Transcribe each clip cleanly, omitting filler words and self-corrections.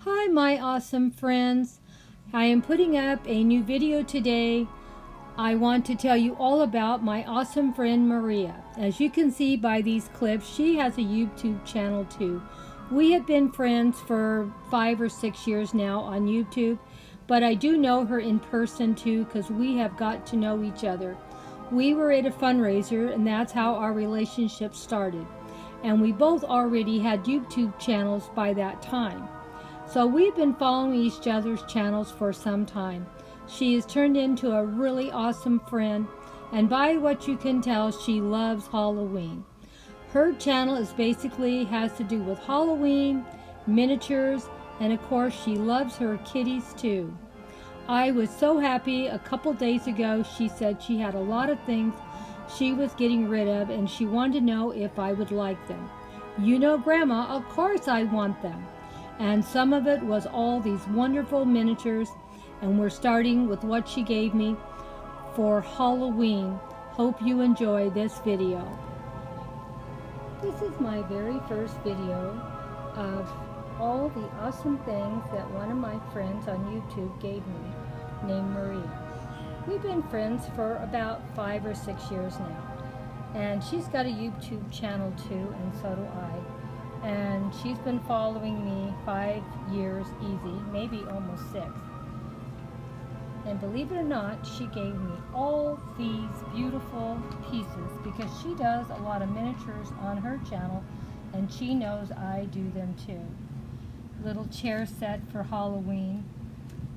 Hi, my awesome friends. I am putting up a new video today. I want to tell you all about my awesome friend Maria. As you can see by these clips, she has a YouTube channel too. We have been friends for 5 or 6 years now on YouTube, but I do know her in person too because we have got to know each other. We were at a fundraiser and that's how our relationship started. And we both already had YouTube channels by that time. So we've been following each other's channels for some time. She has turned into a really awesome friend, and by what you can tell, she loves Halloween. Her channel is basically has to do with Halloween, miniatures, and of course she loves her kitties too. I was so happy a couple days ago. She said she had a lot of things she was getting rid of and she wanted to know if I would like them. You know, Grandma, of course I want them. And some of it was all these wonderful miniatures, and we're starting with what she gave me for Halloween. Hope you enjoy this video. This is my very first video of all the awesome things that one of my friends on YouTube gave me, named Maria. We've been friends for about 5 or 6 years now, and she's got a YouTube channel too, and so do I. And she's been following me 5 years easy, maybe almost 6. And believe it or not, she gave me all these beautiful pieces because she does a lot of miniatures on her channel and she knows I do them too. Little chair set for Halloween.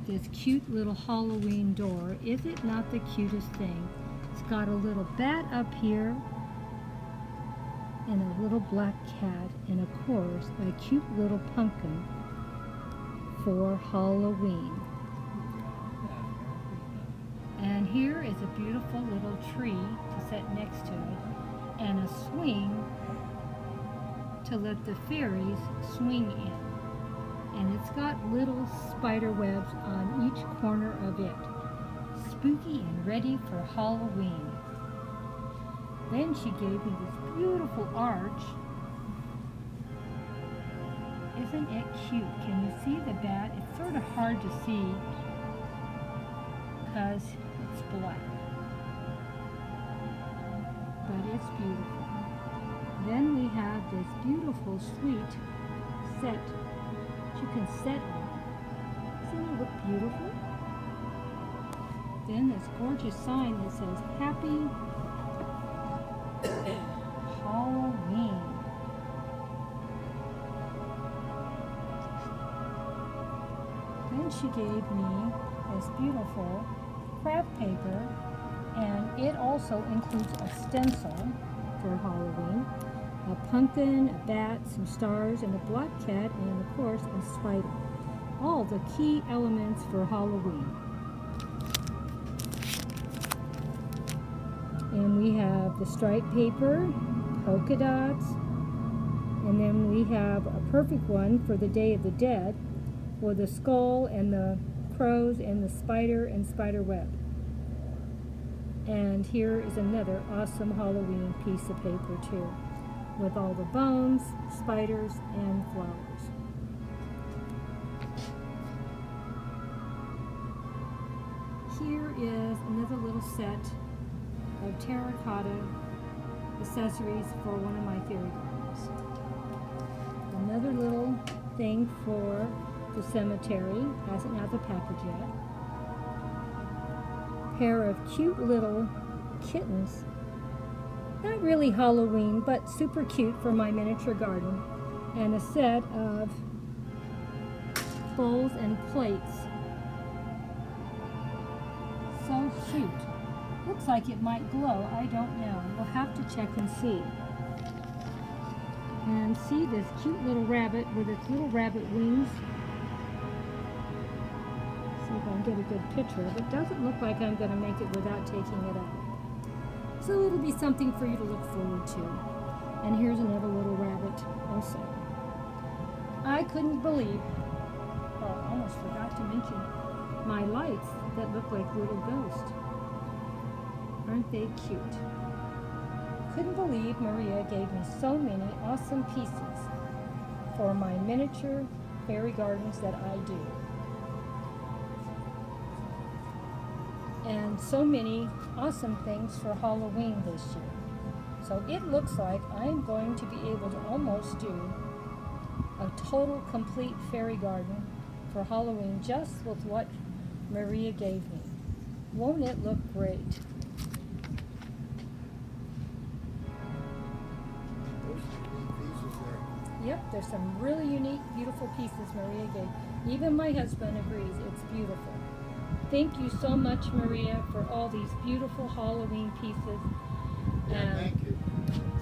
This cute little Halloween door. Is it not the cutest thing? It's got a little bat up here and a little black cat, and of course a cute little pumpkin for Halloween. And here is a beautiful little tree to set next to it, and a swing to let the fairies swing in. And it's got little spider webs on each corner of it. Spooky and ready for Halloween. Then she gave me this beautiful arch. Isn't it cute? Can you see the bat? It's sort of hard to see because it's black. But it's beautiful. Then we have this beautiful suite set that you can set on. Doesn't it look beautiful? Then this gorgeous sign that says Happy Halloween. Then she gave me this beautiful craft paper, and it also includes a stencil for Halloween, a pumpkin, a bat, some stars, and a black cat, and of course a spider. All the key elements for Halloween. And we have the striped paper, polka dots, and then we have a perfect one for the Day of the Dead with the skull and the crows and the spider and spider web. And here is another awesome Halloween piece of paper too, with all the bones, spiders, and flowers. Here is another little set of terracotta accessories for one of my fairy gardens. Another little thing for the cemetery, hasn't had the package yet. Pair of cute little kittens. Not really Halloween, but super cute for my miniature garden. And a set of bowls and plates. So cute. Looks like it might glow. I don't know. We'll have to check and see. And see this cute little rabbit with its little rabbit wings. See if I can get a good picture of it. Doesn't look like I'm going to make it without taking it out. So it'll be something for you to look forward to. And here's another little rabbit also. I couldn't believe, well, I almost forgot to mention my lights that look like little ghosts. Aren't they cute? Couldn't believe Maria gave me so many awesome pieces for my miniature fairy gardens that I do. And so many awesome things for Halloween this year. So it looks like I'm going to be able to almost do a total complete fairy garden for Halloween just with what Maria gave me. Won't it look great? Yep, there's some really unique, beautiful pieces Maria gave. Even my husband agrees it's beautiful. Thank you so much, Maria, for all these beautiful Halloween pieces. Thank you.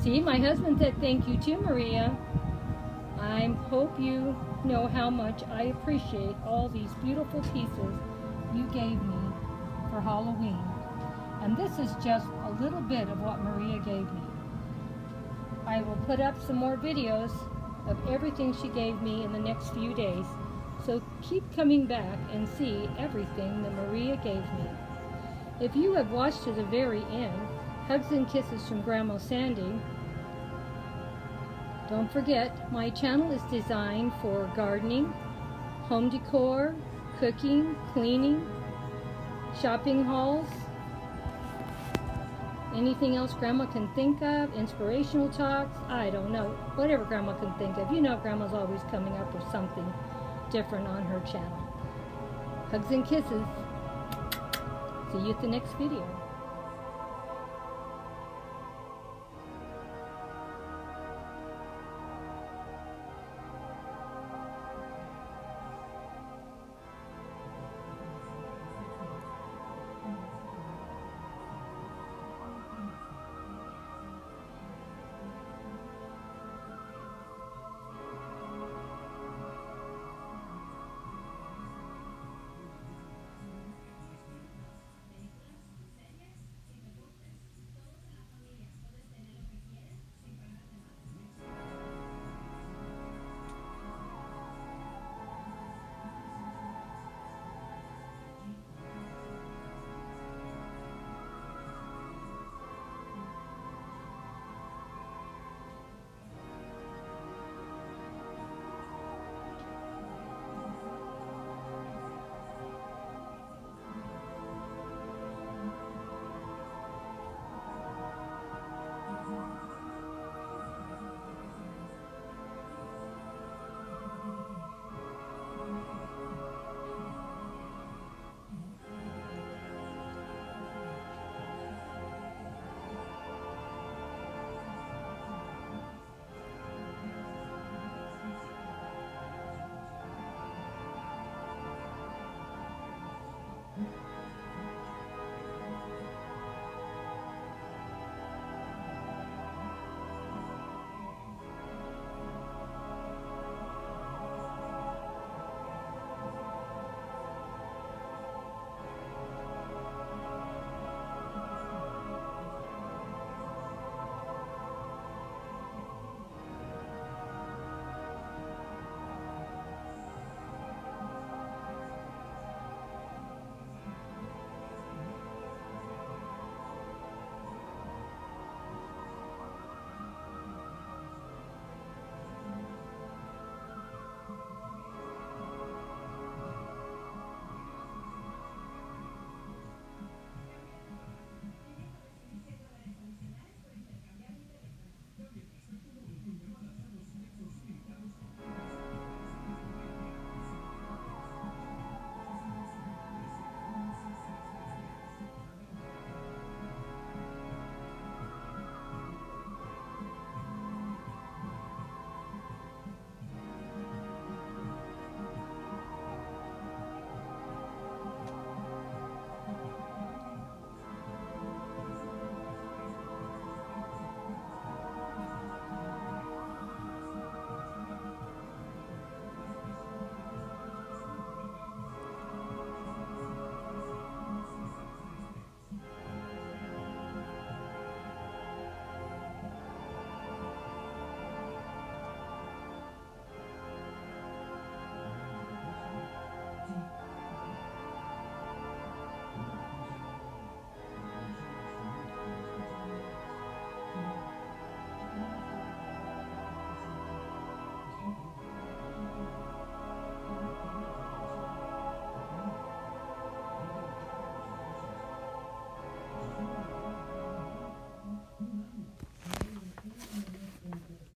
See, my husband said thank you to Maria. I hope you know how much I appreciate all these beautiful pieces you gave me for Halloween. And this is just a little bit of what Maria gave me. I will put up some more videos of everything she gave me in the next few days. So keep coming back and see everything that Maria gave me. If you have watched to the very end, hugs and kisses from Grandma Sandy. Don't forget, my channel is designed for gardening, home decor, cooking, cleaning, shopping hauls, anything else Grandma can think of, inspirational talks, I don't know, whatever Grandma can think of. You know Grandma's always coming up with something different on her channel. Hugs and kisses. See you at the next video.